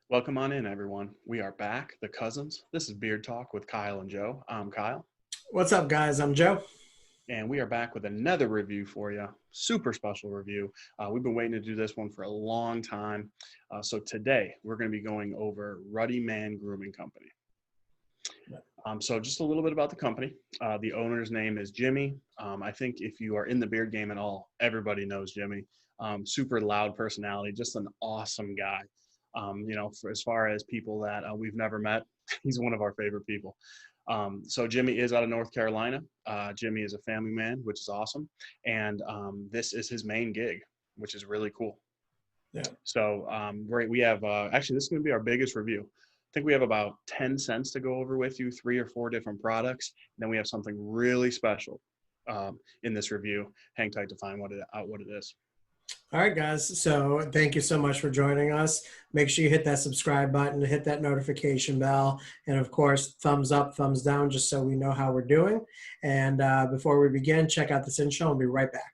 Welcome on in, everyone. We are back, the cousins. This is Beard Talk with Kyle and Joe. I'm Kyle, What's up, guys? I'm Joe. and we are back with another review for you. Super special review. We've been waiting to do this one for a long time. So today we're going to be going over Ruddy Man Grooming Company. So just a little bit about the company. The owner's name is Jimmy. I think if you are in the beard game at all, everybody knows Jimmy. Super loud personality, just an awesome guy. For as far as people that we've never met, he's one of our favorite people. So Jimmy is out of North Carolina. Jimmy is a family man, which is awesome. And this is his main gig, which is really cool. Yeah. So great. We have, actually, this is going to be our biggest review. I think we have about 10 cents to go over with you, 3 or 4 different products. And then we have something really special in this review. Hang tight to find what it is. All right, guys. So thank you so much for joining us. Make sure you hit that subscribe button, hit that notification bell, and of course, thumbs up, thumbs down, just so we know how we're doing. And before we begin, check out this intro. I'll be right back.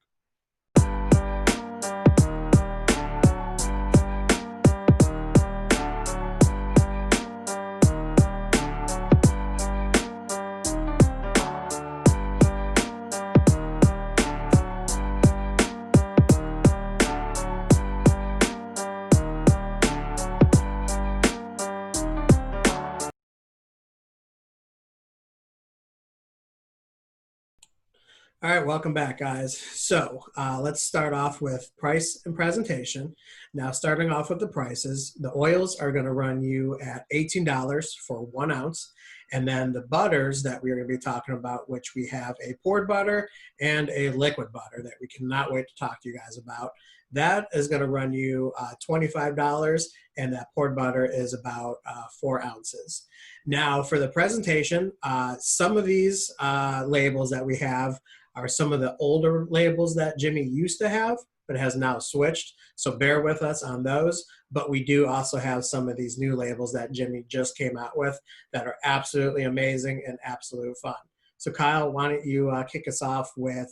All right, welcome back, guys. So let's start off with price and presentation. Now, starting off with the prices, the oils are going to run you at $18 for 1 ounce. And then the butters that we're going to be talking about, which we have a poured butter and a liquid butter that we cannot wait to talk to you guys about. That is going to run you $25, and that poured butter is about 4 ounces. Now, for the presentation, some of these labels that we have are some of the older labels that Jimmy used to have, but has now switched. So bear with us on those. But we do also have some of these new labels that Jimmy just came out with that are absolutely amazing and absolute fun. So Kyle, why don't you kick us off with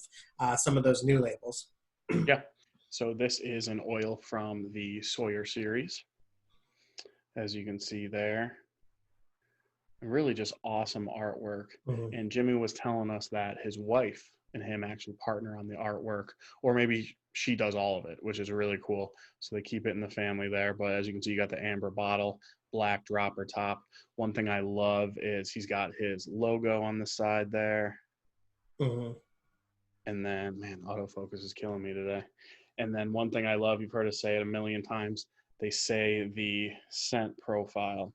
some of those new labels? Yeah. So this is an oil from the Sawyer series, as you can see there. Really just awesome artwork. Mm-hmm. And Jimmy was telling us that his wife and him actually partner on the artwork, or maybe she does all of it, which is really cool. So they keep it in the family there. But as you can see, you got the amber bottle, black dropper top. One thing I love is he's got his logo on the side there. Mm-hmm. And then, man, autofocus is killing me today. And then one thing I love, you've heard us say it a million times, they say the scent profile.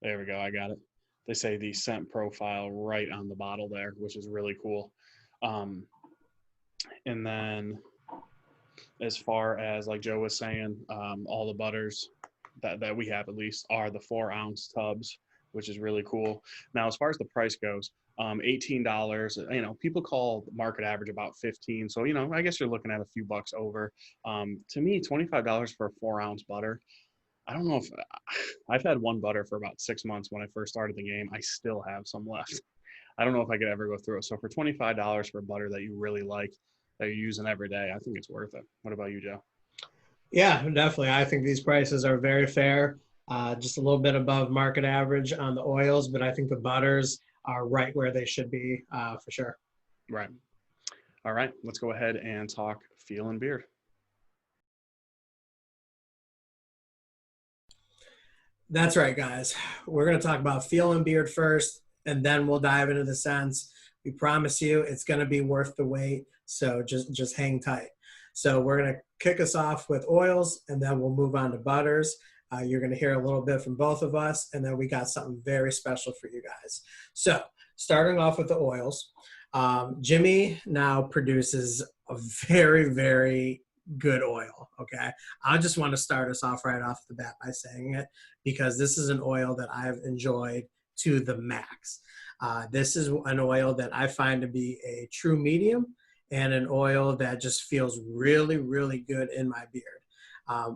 There we go, I got it. They say the scent profile right on the bottle there, which is really cool. And then as far as like Joe was saying, all the butters that we have at least are the 4 ounce tubs, which is really cool. Now, as far as the price goes, $18, people call market average about 15. So, I guess you're looking at a few bucks over. To me, $25 for a 4 ounce butter. I don't know if I've had one butter for about 6 months when I first started the game. I still have some left. I don't know if I could ever go through it. So for $25 for butter that you really like, that you're using every day, I think it's worth it. What about you, Joe? Yeah, definitely. I think these prices are very fair, just a little bit above market average on the oils, but I think the butters are right where they should be for sure. Right. All right, let's go ahead and talk feel and beard. That's right, guys. We're going to talk about feel and beard first, and then we'll dive into the scents. We promise you it's going to be worth the wait, so just hang tight. So we're going to kick us off with oils, and then we'll move on to butters. You're going to hear a little bit from both of us, and then we got something very special for you guys. So starting off with the oils, Jimmy now produces a very, very good oil, okay? I just want to start us off right off the bat by saying it because this is an oil that I've enjoyed to the max. This is an oil that I find to be a true medium and an oil that just feels really, really good in my beard.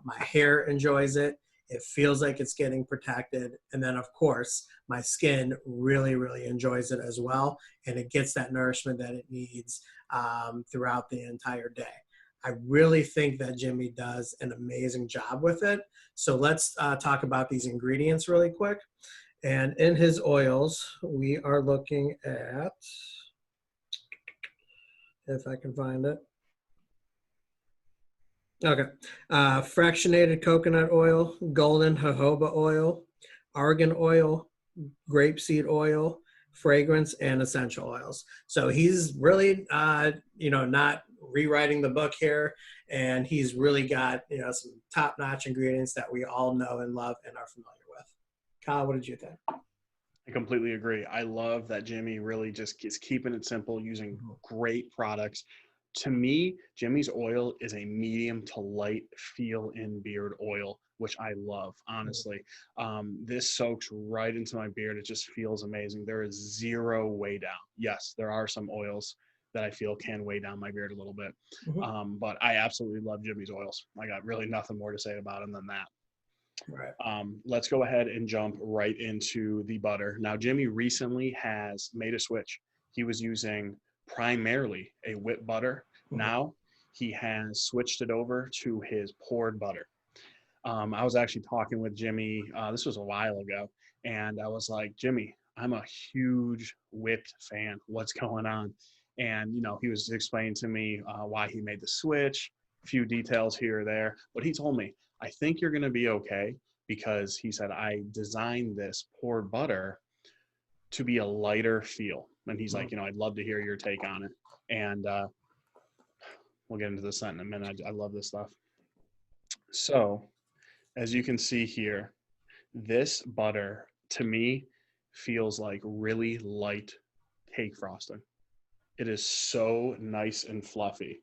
My hair enjoys it. It feels like it's getting protected. And then, of course, my skin really, really enjoys it as well. And it gets that nourishment that it needs throughout the entire day. I really think that Jimmy does an amazing job with it. So let's talk about these ingredients really quick. And in his oils, we are looking at, if I can find it. Okay. Fractionated coconut oil, golden jojoba oil, argan oil, grapeseed oil, fragrance, and essential oils. So he's really, not rewriting the book here, and he's really got, some top-notch ingredients that we all know and love and are familiar with. Kyle, what did you think? I completely agree. I love that Jimmy really just is keeping it simple, using great products. To me, Jimmy's oil is a medium to light feel in beard oil, which I love, honestly. This soaks right into my beard. It just feels amazing. There is zero weigh down. Yes, there are some oils that I feel can weigh down my beard a little bit. But I absolutely love Jimmy's oils. I got really nothing more to say about him than that. Right. Let's go ahead and jump right into the butter. Now, Jimmy recently has made a switch. He was using primarily a whipped butter. Now he has switched it over to his poured butter. I was actually talking with Jimmy, this was a while ago, and I was like, Jimmy, I'm a huge whipped fan. What's going on? And, he was explaining to me why he made the switch, a few details here or there. But he told me, I think you're going to be okay, because he said, I designed this poured butter to be a lighter feel. And he's like, I'd love to hear your take on it. And we'll get into the scent in a minute. I love this stuff. So as you can see here, this butter to me feels like really light cake frosting. It is so nice and fluffy.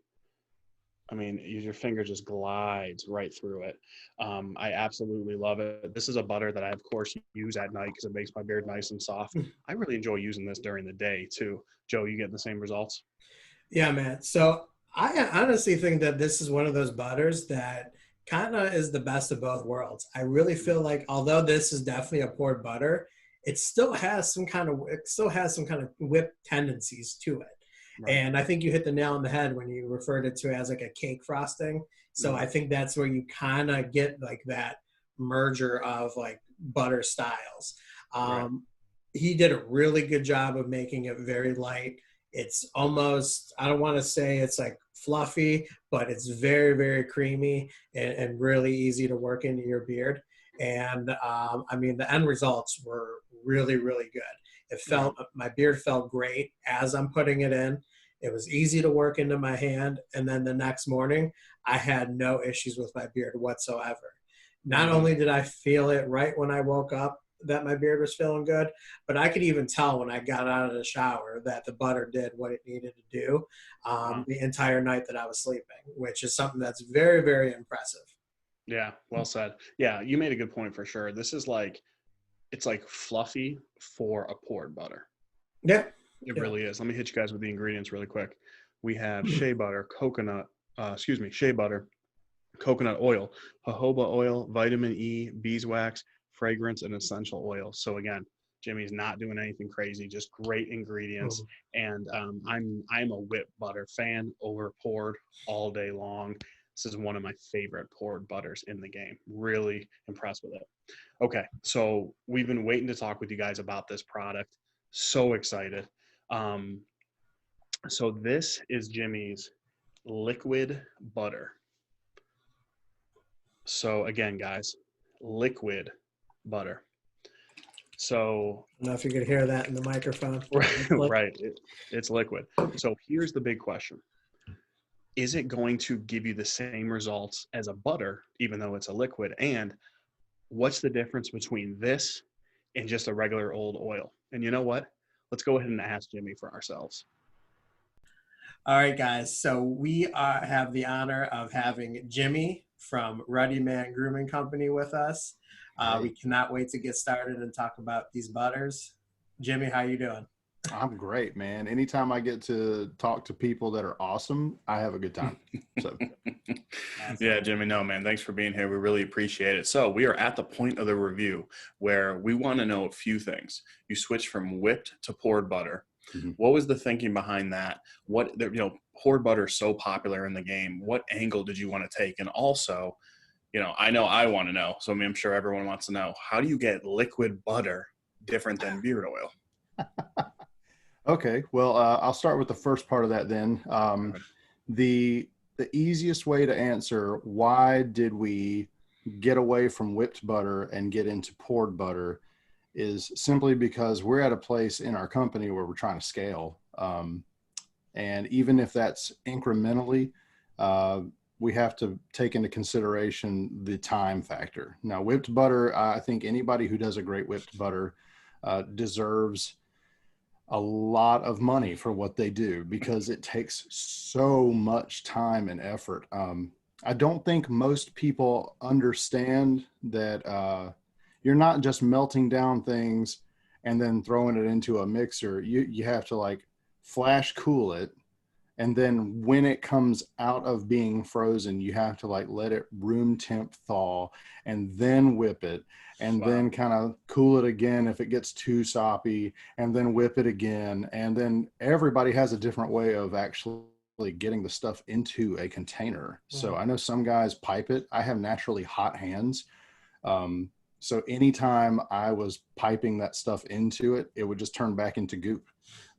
I mean, your finger just glides right through it. I absolutely love it. This is a butter that I, of course, use at night because it makes my beard nice and soft. I really enjoy using this during the day, too. Joe, you getting the same results? Yeah, man. So I honestly think that this is one of those butters that kind of is the best of both worlds. I really feel like, although this is definitely a poured butter, it still has some kind of whip tendencies to it. Right. And I think you hit the nail on the head when you referred it to as like a cake frosting. So I think that's where you kind of get like that merger of like butter styles. Right. He did a really good job of making it very light. It's almost, I don't want to say it's like fluffy, but it's very, very creamy and really easy to work into your beard. And I mean, the end results were really, really good. It felt, my beard felt great as I'm putting it in. It was easy to work into my hand. And then the next morning, I had no issues with my beard whatsoever. Not only did I feel it right when I woke up that my beard was feeling good, but I could even tell when I got out of the shower that the butter did what it needed to do the entire night that I was sleeping, which is something that's very, very impressive. Yeah, well said. Yeah, you made a good point for sure. This is like, it's like fluffy for a poured butter. Yeah. It really is. Let me hit you guys with the ingredients really quick. We have shea butter, shea butter, coconut oil, jojoba oil, vitamin E, beeswax, fragrance, and essential oil. So again, Jimmy's not doing anything crazy, just great ingredients. And I'm a whipped butter fan over poured all day long. This is one of my favorite poured butters in the game. Really impressed with it. Okay, so we've been waiting to talk with you guys about this product. So excited. So this is Jimmy's liquid butter. So again, guys, liquid butter. So I don't know if you could hear that in the microphone. Right. It's liquid. So here's the big question. Is it going to give you the same results as a butter, even though it's a liquid? And what's the difference between this and just a regular old oil? And you know what? Let's go ahead and ask Jimmy for ourselves. All right, guys. So we have the honor of having Jimmy from Ruddy Man Grooming Company with us. We cannot wait to get started and talk about these butters. Jimmy, how you doing? I'm great, man. Anytime I get to talk to people that are awesome, I have a good time. So, yeah, Jimmy, no, man, thanks for being here. We really appreciate it. So we are at the point of the review where we want to know a few things. You switched from whipped to poured butter. Mhm. What was the thinking behind that? Poured butter is so popular in the game. What angle did you want to take? And also, I know I want to know, so I'm sure everyone wants to know, how do you get liquid butter different than beard oil? Okay, well, I'll start with the first part of that then. The easiest way to answer why did we get away from whipped butter and get into poured butter is simply because we're at a place in our company where we're trying to scale. And even if that's incrementally, we have to take into consideration the time factor. Now, whipped butter, I think anybody who does a great whipped butter deserves a lot of money for what they do because it takes so much time and effort. I don't think most people understand that you're not just melting down things and then throwing it into a mixer. You have to like flash cool it. And then when it comes out of being frozen, you have to like let it room temp thaw and then whip it and then kind of cool it again if it gets too soppy and then whip it again. And then everybody has a different way of actually getting the stuff into a container. So I know some guys pipe it. I have naturally hot hands. So anytime I was piping that stuff into it, it would just turn back into goop.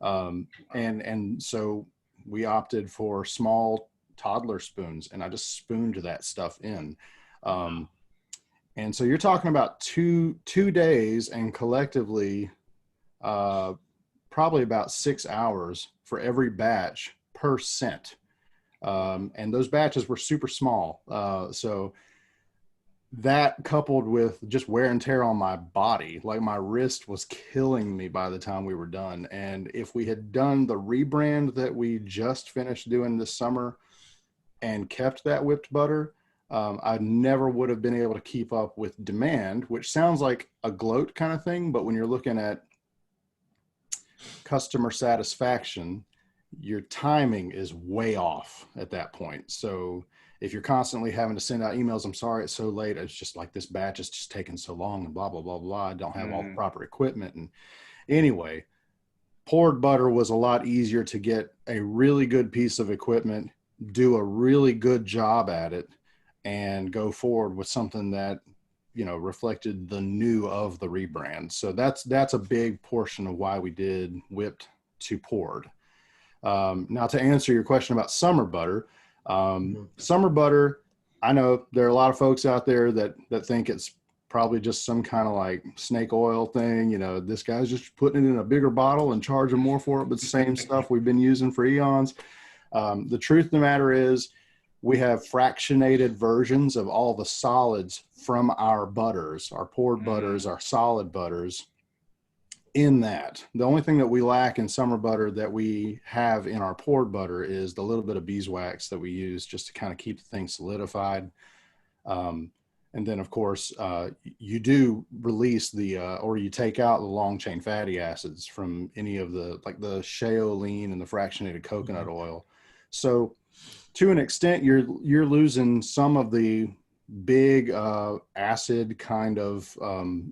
And so we opted for small toddler spoons and I just spooned that stuff in. And so you're talking about two days and collectively probably about 6 hours for every batch per cent. And those batches were super small. So that coupled with just wear and tear on my body, like my wrist was killing me by the time we were done. And if we had done the rebrand that we just finished doing this summer and kept that whipped butter, I never would have been able to keep up with demand, which sounds like a gloat kind of thing. But when you're looking at customer satisfaction, your timing is way off at that point. So if you're constantly having to send out emails, I'm sorry it's so late, it's just like this batch is just taking so long and blah, blah, blah, blah. I don't have all the proper equipment. And anyway, poured butter was a lot easier to get a really good piece of equipment, do a really good job at it, and go forward with something that, reflected the new of the rebrand. So that's a big portion of why we did whipped to poured. Now to answer your question about summer butter, summer butter, I know there are a lot of folks out there that think it's probably just some kind of like snake oil thing. This guy's just putting it in a bigger bottle and charging more for it, but the same stuff we've been using for eons. The truth of the matter is we have fractionated versions of all the solids from our butters, our poured butters, our solid butters. In that, the only thing that we lack in summer butter that we have in our poured butter is the little bit of beeswax that we use just to kind of keep the thing solidified. And then of course, you do release or you take out the long chain fatty acids from any of like the shaolin and the fractionated coconut oil. So to an extent, you're losing some of the big acid kind of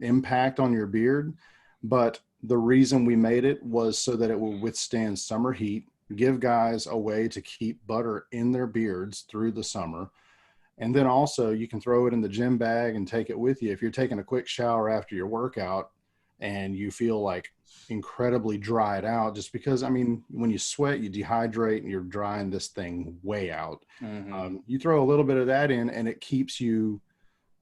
impact on your beard, but the reason we made it was so that it will withstand summer heat, give guys a way to keep butter in their beards through the summer. And then also you can throw it in the gym bag and take it with you. If you're taking a quick shower after your workout and you feel like incredibly dried out, just because, when you sweat, you dehydrate and you're drying this thing way out. You throw a little bit of that in and it keeps you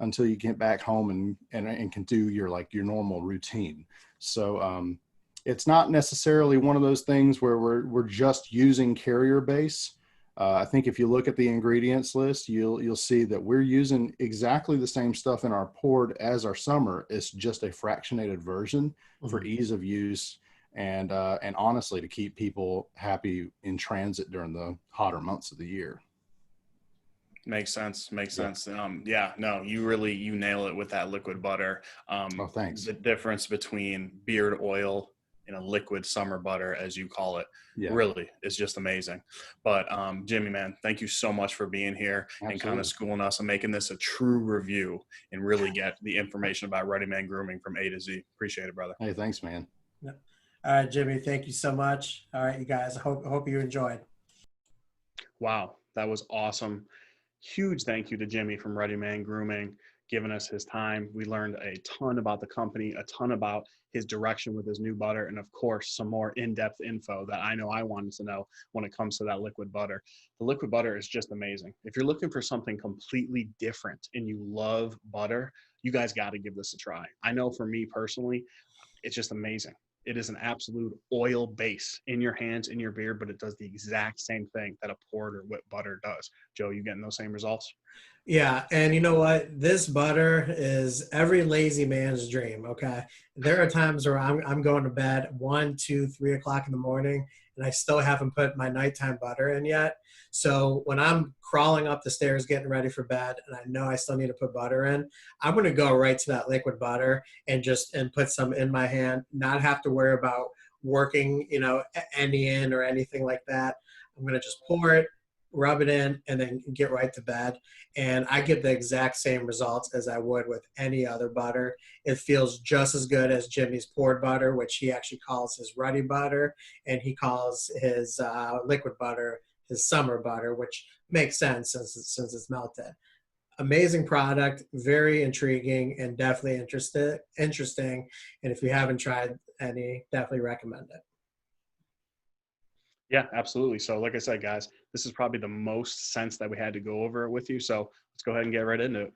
until you get back home and can do your normal routine. So it's not necessarily one of those things where we're just using carrier base. I think if you look at the ingredients list, you'll see that we're using exactly the same stuff in our poured as our summer. It's just a fractionated version for ease of use and honestly to keep people happy in transit during the hotter months of the year. Makes sense. No, you nail it with that liquid butter. Oh, thanks. The difference between beard oil and a liquid summer butter, as you call it, really is just amazing. But Jimmy, man, thank you so much for being here. Absolutely. And kind of schooling us and making this a true review and really get the information about Ruddy Man Grooming from A to Z. Appreciate it, brother. Hey, thanks, man. Yeah. All right, Jimmy, thank you so much. All right, you guys, I hope you enjoyed. Wow, that was awesome. Huge thank you to Jimmy from Ruddy Man Grooming, giving us his time. We learned a ton about the company, a ton about his direction with his new butter, and of course, some more in-depth info that I know I wanted to know when it comes to that liquid butter. The liquid butter is just amazing. If you're looking for something completely different and you love butter, you guys got to give this a try. I know for me personally, it's just amazing. It is an absolute oil base in your hands, in your beard, but it does the exact same thing that a poured or whipped butter does. Joe, you getting those same results? Yeah, and you know what? This butter is every lazy man's dream. Okay, there are times where I'm going to bed 1, 2, 3 o'clock in the morning, and I still haven't put my nighttime butter in yet. So when I'm crawling up the stairs getting ready for bed, and I know I still need to put butter in, I'm going to go right to that liquid butter and put some in my hand, not have to worry about working, any in or anything like that. I'm going to just pour it, rub it in, and then get right to bed, and I get the exact same results as I would with any other butter. It feels just as good as Jimmy's poured butter, which he actually calls his ruddy butter, and he calls his liquid butter his summer butter, which makes sense since it's melted. Amazing product, very intriguing, and definitely interesting. And if you haven't tried any, definitely recommend it. Yeah, absolutely. So, like I said, guys, this is probably the most sense that we had to go over with you. So, let's go ahead and get right into it.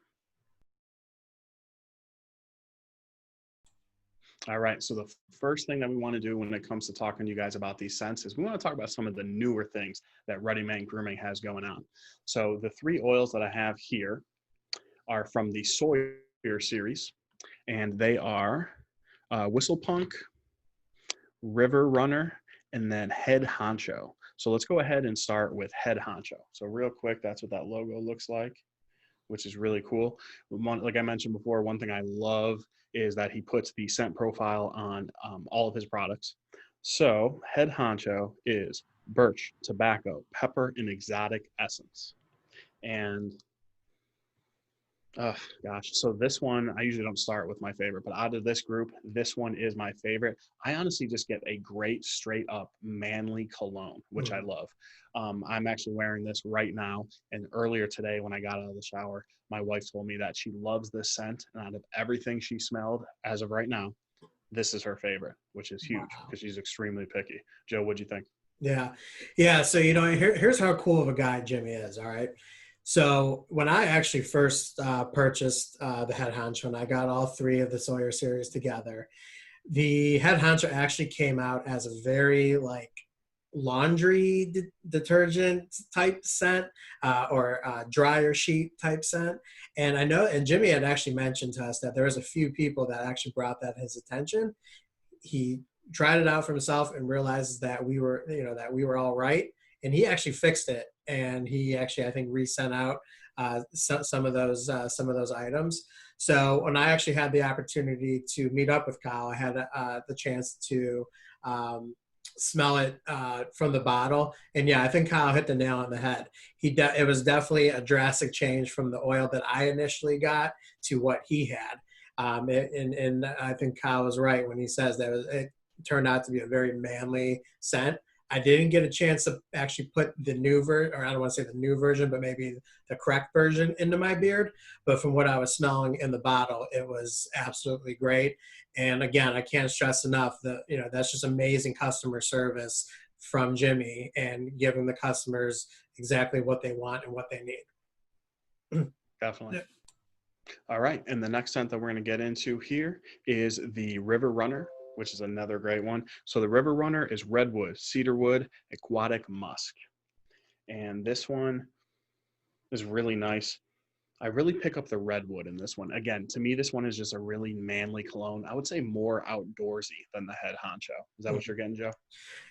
All right. So, the first thing that we want to do when it comes to talking to you guys about these scents is we want to talk about some of the newer things that Ruddy Man Grooming has going on. So, the three oils that I have here are from the Sawyer series, and they are Whistle Punk, River Runner, and then Head Honcho. So let's go ahead and start with Head Honcho. So real quick, that's what that logo looks like, which is really cool. Like I mentioned before, one thing I love is that he puts the scent profile on all of his products. So Head Honcho is birch, tobacco, pepper, and exotic essence. And oh gosh. So this one, I usually don't start with my favorite, but out of this group, this one is my favorite. I honestly just get a great straight up manly cologne, which I love. I'm actually wearing this right now. And earlier today, when I got out of the shower, my wife told me that she loves this scent. And out of everything she smelled as of right now, this is her favorite, which is huge Wow. because she's extremely picky. Joe, what'd you think? Yeah. Yeah. So, here's how cool of a guy Jimmy is. All right. So, when I actually first purchased the Head Honcho, and I got all three of the Sawyer series together, the Head Honcho actually came out as a very like laundry detergent type scent or dryer sheet type scent. And I know, and Jimmy had actually mentioned to us that there was a few people that actually brought that his attention. He tried it out for himself and realizes that we were all right, and he actually fixed it, and he actually, I think, resent out some of those items. So when I actually had the opportunity to meet up with Kyle, I had the chance to um, smell it from the bottle, and yeah, I think Kyle hit the nail on the head. It was definitely a drastic change from the oil that I initially got to what he had. And I think Kyle was right when he says that it turned out to be a very manly scent. I didn't get a chance to actually put the new version, or I don't want to say the new version, but maybe the correct version into my beard. But from what I was smelling in the bottle, it was absolutely great. And again, I can't stress enough that, that's just amazing customer service from Jimmy and giving the customers exactly what they want and what they need. Definitely. All right. And the next scent that we're going to get into here is the River Runner, which is another great one. So the River Runner is redwood, cedarwood, aquatic musk. And this one is really nice. I really pick up the redwood in this one. Again, to me, this one is just a really manly cologne. I would say more outdoorsy than the Head Honcho. Is that what you're getting, Joe?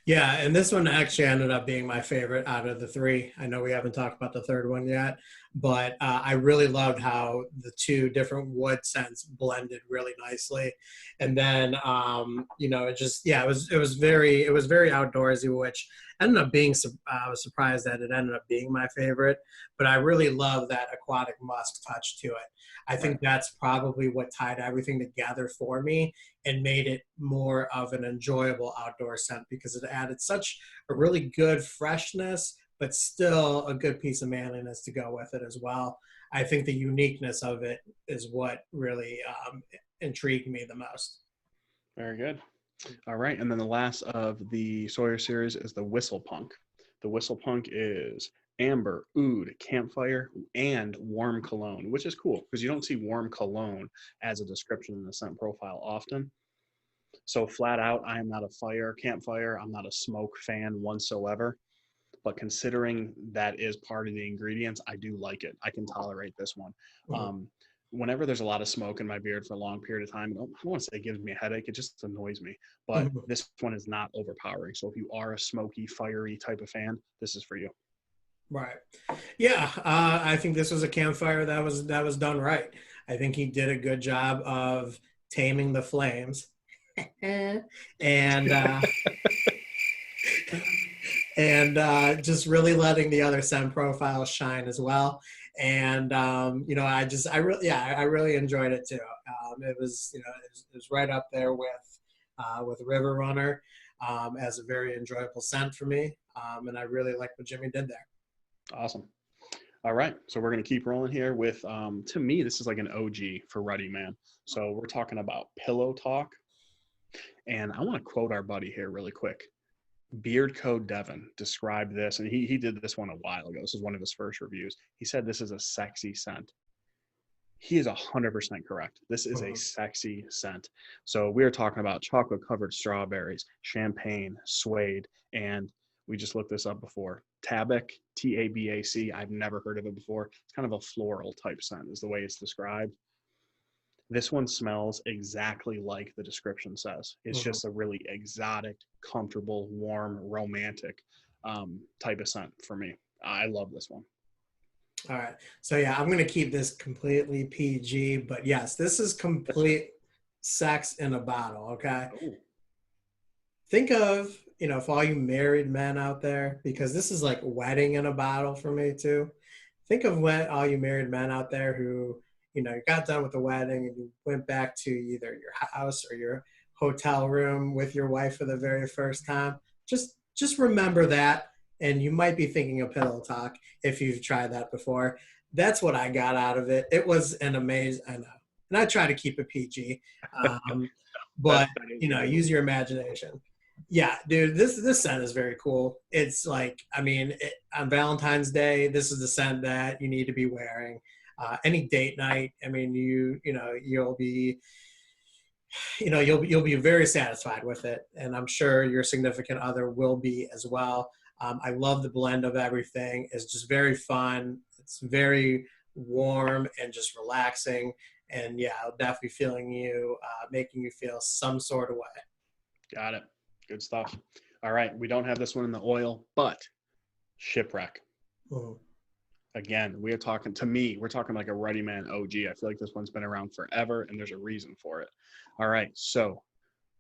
Yeah, and this one actually ended up being my favorite out of the three. I know we haven't talked about the third one yet, but I really loved how the two different wood scents blended really nicely. And then, it just, yeah, it was very outdoorsy, which ended up being, I was surprised that it ended up being my favorite, but I really love that aquatic musk touch to it. I think that's probably what tied everything together for me and made it more of an enjoyable outdoor scent, because it added such a really good freshness, but still a good piece of manliness to go with it as well. I think the uniqueness of it is what really intrigued me the most. Very good. All right. And then the last of the Sawyer series is the Whistle Punk. The Whistle Punk is amber, oud, campfire, and warm cologne, which is cool because you don't see warm cologne as a description in the scent profile often. So flat out, I am not a campfire. I'm not a smoke fan whatsoever. But considering that is part of the ingredients, I do like it. I can tolerate this one. Whenever there's a lot of smoke in my beard for a long period of time, I don't want to say it gives me a headache. It just annoys me. But this one is not overpowering. So if you are a smoky, fiery type of fan, this is for you. Right. Yeah. I think this was a campfire that was done right. I think he did a good job of taming the flames, and and just really letting the other scent profiles shine as well. And I really enjoyed it too. It was it was right up there with River Runner as a very enjoyable scent for me. And I really like what Jimmy did there. Awesome. All right. So we're going to keep rolling here with, to me, this is like an OG for Ruddy Man. So we're talking about Pillow Talk. And I want to quote our buddy here really quick. Beard Code Devin described this, and he did this one a while ago. This is one of his first reviews. He said this is a sexy scent. He is 100% correct. This is a sexy scent. So we are talking about chocolate-covered strawberries, champagne, suede, and we just looked this up before. Tabac, Tabac. I've never heard of it before. It's kind of a floral type scent is the way it's described. This one smells exactly like the description says. It's just a really exotic, comfortable, warm, romantic type of scent for me. I love this one. All right. So yeah, I'm going to keep this completely PG, but yes, this is complete sex in a bottle. Okay. Ooh. Think of, for all you married men out there, because this is like wedding in a bottle for me too. Think of all you married men out there who, you got done with the wedding and you went back to either your house or your hotel room with your wife for the very first time. Just remember that. And you might be thinking of Pillow Talk if you've tried that before. That's what I got out of it. It was an amazing, I know. And I try to keep it PG. But, use your imagination. Yeah, dude, this scent is very cool. It's like, on Valentine's Day, this is the scent that you need to be wearing. Any date night, you'll be very satisfied with it. And I'm sure your significant other will be as well. I love the blend of everything. It's just very fun. It's very warm and just relaxing. And yeah, I'll definitely feeling you, making you feel some sort of way. Got it. Good stuff. All right. We don't have this one in the oil, but Shipwreck. Again, we're talking like a Ruddy Man OG. I feel like this one's been around forever and there's a reason for it. All right. So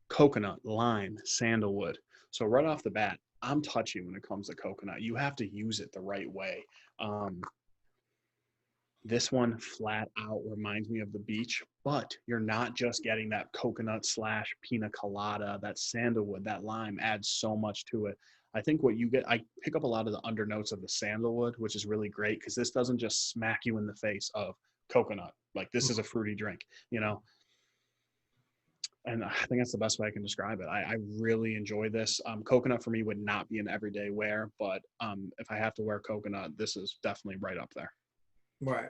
coconut, lime, sandalwood. So right off the bat, I'm touchy when it comes to coconut. You have to use it the right way. This one flat out reminds me of the beach, but you're not just getting that coconut / pina colada. That sandalwood, that lime adds so much to it. I think what you get, I pick up a lot of the undernotes of the sandalwood, which is really great because this doesn't just smack you in the face of coconut. Like this is a fruity drink, And I think that's the best way I can describe it. I really enjoy this. Coconut for me would not be an everyday wear, but if I have to wear coconut, this is definitely right up there. Right.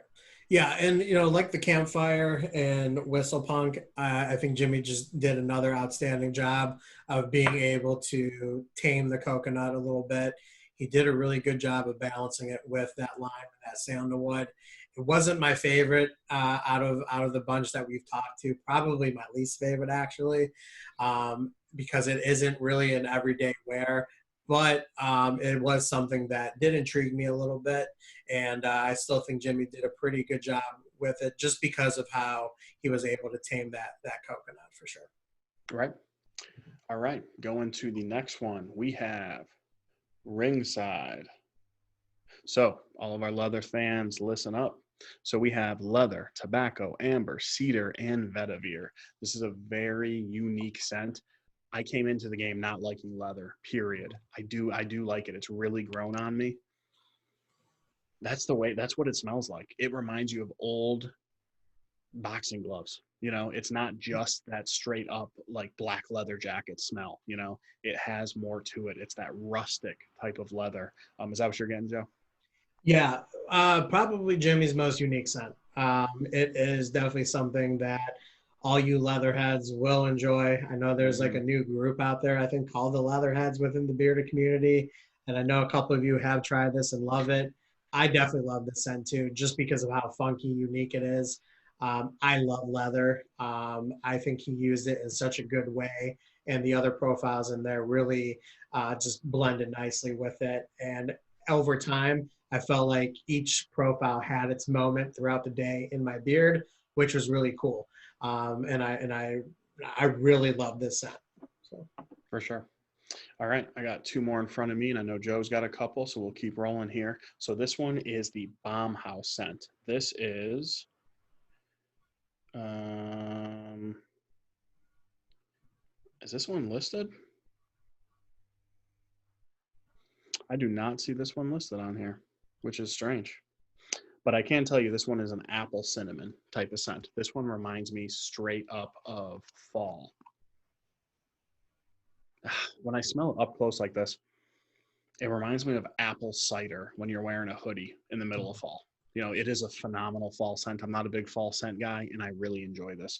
Yeah. And, like the campfire and Whistle Punk, I think Jimmy just did another outstanding job of being able to tame the coconut a little bit. He did a really good job of balancing it with that lime and that sandalwood. It wasn't my favorite out of the bunch that we've talked to, probably my least favorite actually, because it isn't really an everyday wear. but it was something that did intrigue me a little bit. And I still think Jimmy did a pretty good job with it just because of how he was able to tame that coconut for sure. Right. All right. Going to the next one, we have Ringside. So all of our leather fans, listen up. So we have leather, tobacco, amber, cedar, and vetiver. This is a very unique scent. I came into the game not liking leather, period. I do like it. It's really grown on me. That's what it smells like. It reminds you of old boxing gloves. It's not just that straight up like black leather jacket smell. It has more to it. It's that rustic type of leather. Is that what you're getting, Joe? Yeah, probably Jimmy's most unique scent. It is definitely something that all you leatherheads will enjoy. I know there's like a new group out there, I think, called the Leatherheads within the bearded community. And I know a couple of you have tried this and love it. I definitely love this scent too, just because of how funky, unique it is. I love leather. I think he used it in such a good way. And the other profiles in there really just blended nicely with it. And over time, I felt like each profile had its moment throughout the day in my beard, which was really cool. And I really love this set. So. For sure. All right, I got two more in front of me, and I know Joe's got a couple, so we'll keep rolling here. So this one is the Bomb House scent. This is this one listed? I do not see this one listed on here, which is strange. But I can tell you this one is an apple cinnamon type of scent. This one reminds me straight up of fall. When I smell it up close like this, it reminds me of apple cider when you're wearing a hoodie in the middle of fall. It is a phenomenal fall scent. I'm not a big fall scent guy, and I really enjoy this.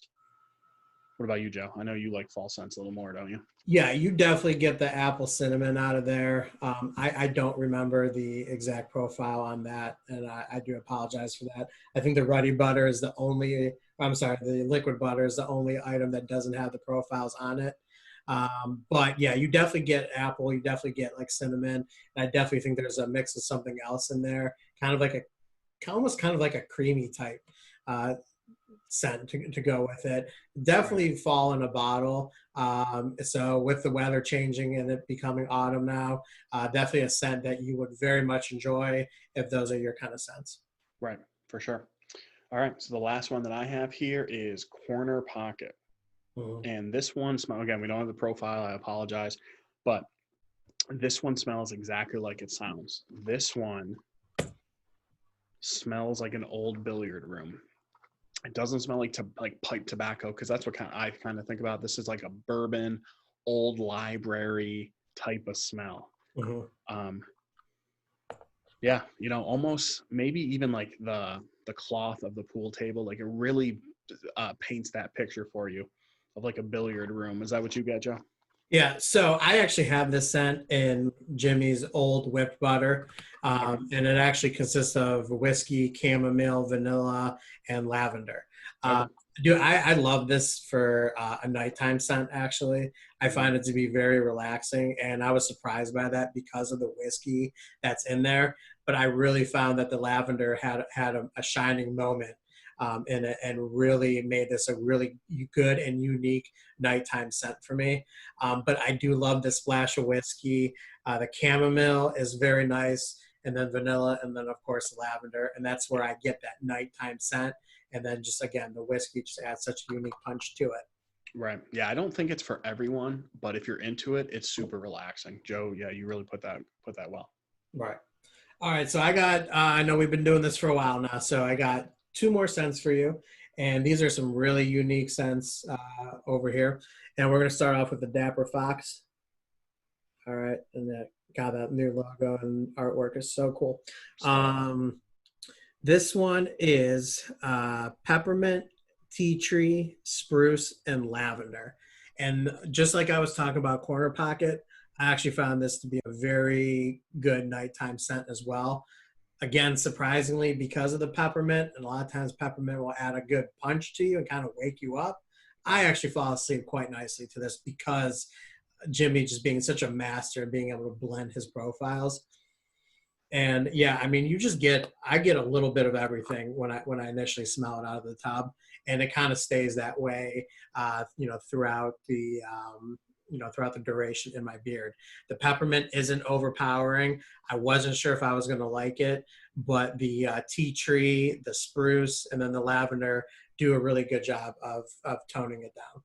What about you, Joe? I know you like fall scents a little more, don't you? Yeah, you definitely get the apple cinnamon out of there. I don't remember the exact profile on that, and I do apologize for that. I think the Ruddy butter is the liquid butter is the only item that doesn't have the profiles on it. But yeah, you definitely get apple. You definitely get like cinnamon. And I definitely think there's a mix of something else in there, almost kind of like a creamy type scent to go with it. Definitely fall in a bottle. So with the weather changing and it becoming autumn now, definitely a scent that you would very much enjoy if those are your kind of scents. Right, for sure. All right, so the last one that I have here is Corner Pocket. And this one smells, again, we don't have the profile, I apologize, but this one smells exactly like it sounds. This one smells like an old billiard room. It doesn't smell like pipe tobacco, because that's what I kind of think about. This is like a bourbon, old library type of smell. Yeah, almost maybe even like the cloth of the pool table, like it really paints that picture for you of like a billiard room. Is that what you get, Joe? Yeah, so I actually have this scent in Jimmy's old whipped butter, and it actually consists of whiskey, chamomile, vanilla, and lavender. Dude, I love this for a nighttime scent, actually. I find it to be very relaxing, and I was surprised by that because of the whiskey that's in there. But I really found that the lavender had a shining moment in it, and really made this a really good and unique nighttime scent for me. But I do love the splash of whiskey. The chamomile is very nice, and then vanilla, and then of course lavender, and that's where I get that nighttime scent. And then just again, the whiskey just adds such a unique punch to it. Right. Yeah, I don't think it's for everyone, but if you're into it, it's super relaxing. Joe, yeah, you really put that well. Right. All right. So I know we've been doing this for a while now, so I got two more scents for you. And these are some really unique scents over here. And we're going to start off with the Dapper Fox. All right. And that new logo and artwork is so cool. This one is peppermint, tea tree, spruce, and lavender. And just like I was talking about Corner Pocket, I actually found this to be a very good nighttime scent as well. Again, surprisingly, because of the peppermint, and a lot of times peppermint will add a good punch to you and kind of wake you up. I actually fall asleep quite nicely to this because Jimmy just being such a master and being able to blend his profiles. And yeah, I mean, I get a little bit of everything when I initially smell it out of the tub, and it kind of stays that way, throughout throughout the duration in my beard. The peppermint isn't overpowering. I wasn't sure if I was going to like it, but the tea tree, the spruce, and then the lavender do a really good job of toning it down.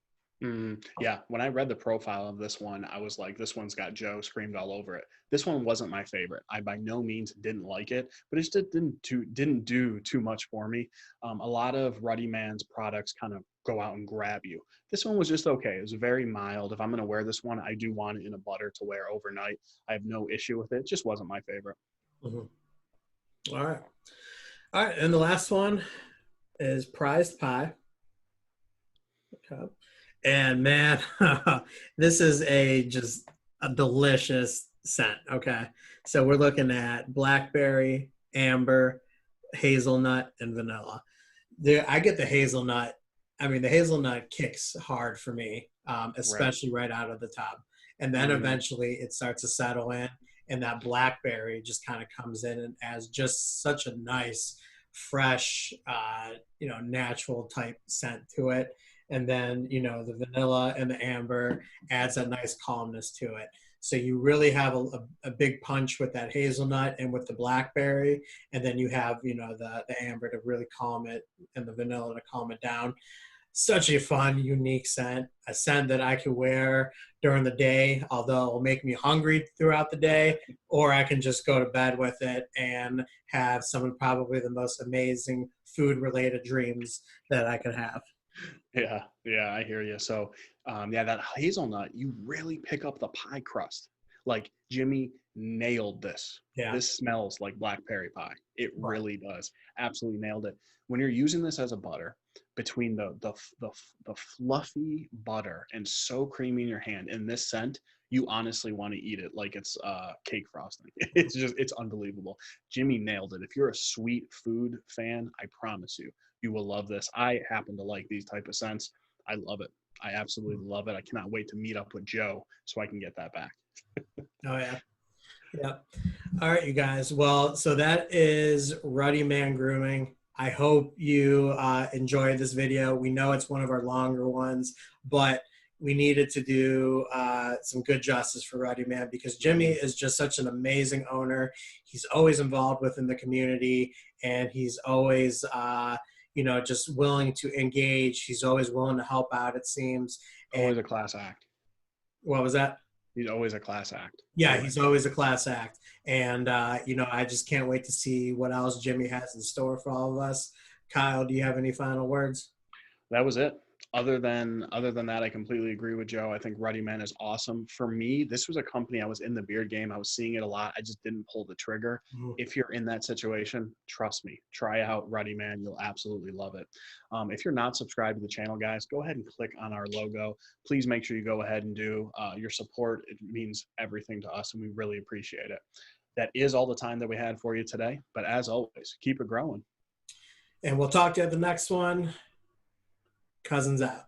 Yeah, when I read the profile of this one, I was like, this one's got Joe screamed all over it. This one wasn't my favorite. I by no means didn't like it, but it just didn't do too much for me. A lot of Ruddy Man's products kind of go out and grab you. This one was just okay. It was very mild. If I'm going to wear this one, I do want it in a butter to wear overnight. I have no issue with it. It just wasn't my favorite. Mm-hmm. All right. And the last one is Prized Pie. Okay. And man, this is just a delicious scent. Okay. So we're looking at blackberry, amber, hazelnut, and vanilla. I get the hazelnut. I mean, the hazelnut kicks hard for me, especially right out of the tub. And then eventually it starts to settle in, and that blackberry just kind of comes in and adds just such a nice, fresh, natural type scent to it. And then, the vanilla and the amber adds a nice calmness to it. So you really have a big punch with that hazelnut and with the blackberry. And then you have, the amber to really calm it and the vanilla to calm it down. Such a fun, unique scent, a scent that I could wear during the day, although it will make me hungry throughout the day, or I can just go to bed with it and have some of probably the most amazing food-related dreams that I could have. Yeah, I hear you. So, that hazelnut, you really pick up the pie crust. Like Jimmy nailed this. Yeah. This smells like blackberry pie. It Right. really does. Absolutely nailed it. When you're using this as a butter, between the fluffy butter and so creamy in your hand, and this scent, you honestly want to eat it like it's cake frosting. It's unbelievable. Jimmy nailed it. If you're a sweet food fan, I promise you will love this. I happen to like these type of scents. I love it. I absolutely love it. I cannot wait to meet up with Joe so I can get that back. Oh yeah. Yeah. All right, you guys. Well, so that is Ruddy Man Grooming. I hope you enjoyed this video. We know it's one of our longer ones, but we needed to do some good justice for Ruddy Man because Jimmy is just such an amazing owner. He's always involved within the community, and he's always just willing to engage. He's always willing to help out, it seems. And Always a class act. what was that? He's always a class act. Yeah, he's always a class act. And, I just can't wait to see what else Jimmy has in store for all of us. Kyle, do you have any final words? That was it. Other than that, I completely agree with Joe. I think Ruddy Man is awesome. For me, this was a company, I was in the beard game. I was seeing it a lot. I just didn't pull the trigger. If you're in that situation, trust me, try out Ruddy Man. You'll absolutely love it. If you're not subscribed to the channel, guys, go ahead and click on our logo. Please make sure you go ahead and do your support. It means everything to us, and we really appreciate it. That is all the time that we had for you today. But as always, keep it growing. And we'll talk to you at the next one. Cousins out.